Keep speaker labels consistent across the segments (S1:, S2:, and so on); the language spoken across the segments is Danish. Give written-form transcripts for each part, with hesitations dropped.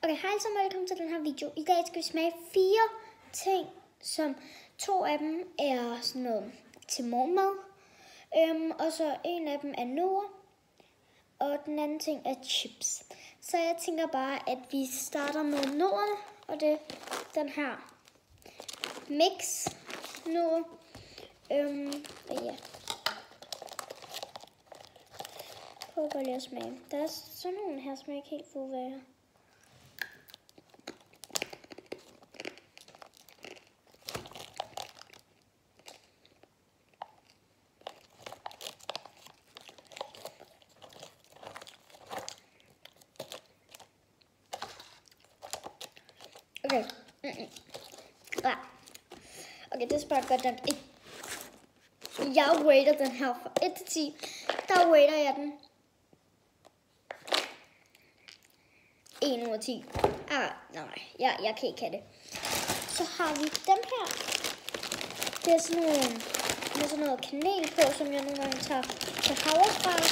S1: Okay, hej så velkommen til den her video. I dag skal vi smage 4 ting, som 2 af dem er sådan noget til morgenmad. Og så en af dem er nødder, og den anden ting er chips. Så jeg tænker bare, at vi starter med nødderne, og det er den her mix nødder. Ja. Prøv lige at smage. Der er sådan nogle her, som jeg ikke helt får hvad er. Okay. Ja. Okay, det smager godt nok ikke. Jeg rater den her fra 1 til 10. Der rater jeg den 1 ud af 10. Nej, jeg kan ikke have det. Så har vi dem her. Det er sådan nogle, med sådan noget kanel på, som jeg nogle gange tager til havrefras.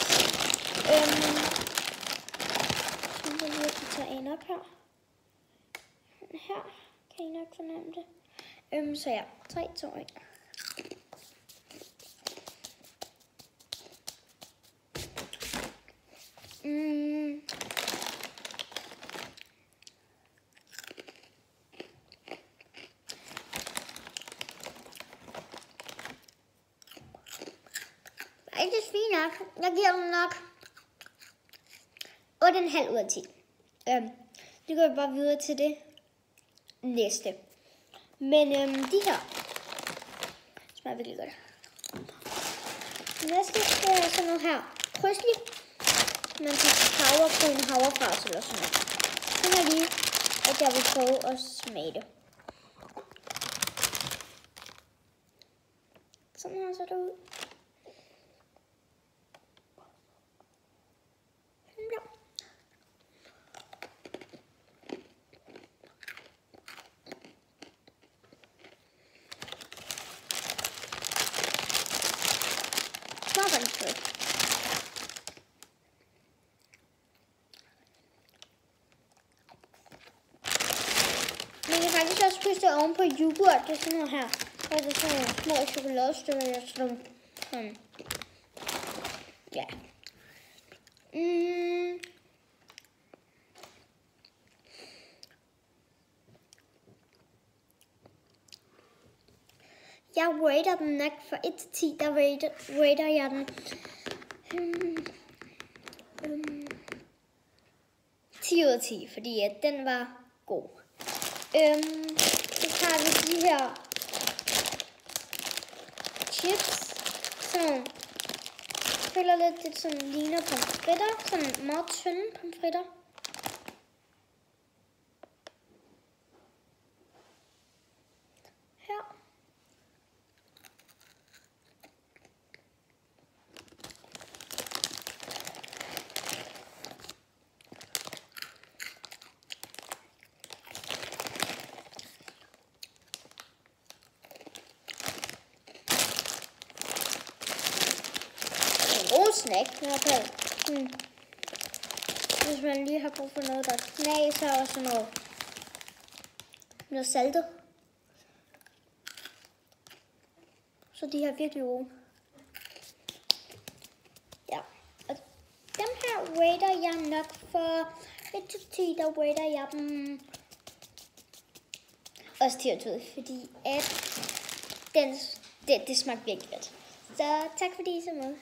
S1: Så jeg lige at tage en op her. Her kan I nok fornemme det. Så ja, 3, 2, 1. Ikke fint nok. Jeg giver den nok 8,5 ud af 10. Det går bare videre til det næste. Men de her smager virkelig godt. Næste skal jeg sådan noget her. Krydslig. Man kan havregryn, havrefras eller sådan noget. Den er lige, at jeg vil prøve at smage det. Sådan her ser det ud. Man kan faktisk også putte det oven på yoghurt. Det er sådan noget her. Og det er sådan nogle små chokoladestykker, jeg slår. Ja. Jeg rater den nok fra 1 til 10. Der rater jeg den 10 ud af 10, fordi at den var god. Så tager vi de her chips, som føler lidt, det sådan ligner pomfritter, sådan meget tynde pomfritter. Her. Snack i hvert fald. Hvis man lige har brug for noget, der knaser og sådan noget saltet. Så de her virkelig gode. Ja, og dem her rater jeg nok for 1 til 10, der rater jeg dem også 10 ud, fordi at det smagte virkelig godt. Så tak fordi I så med.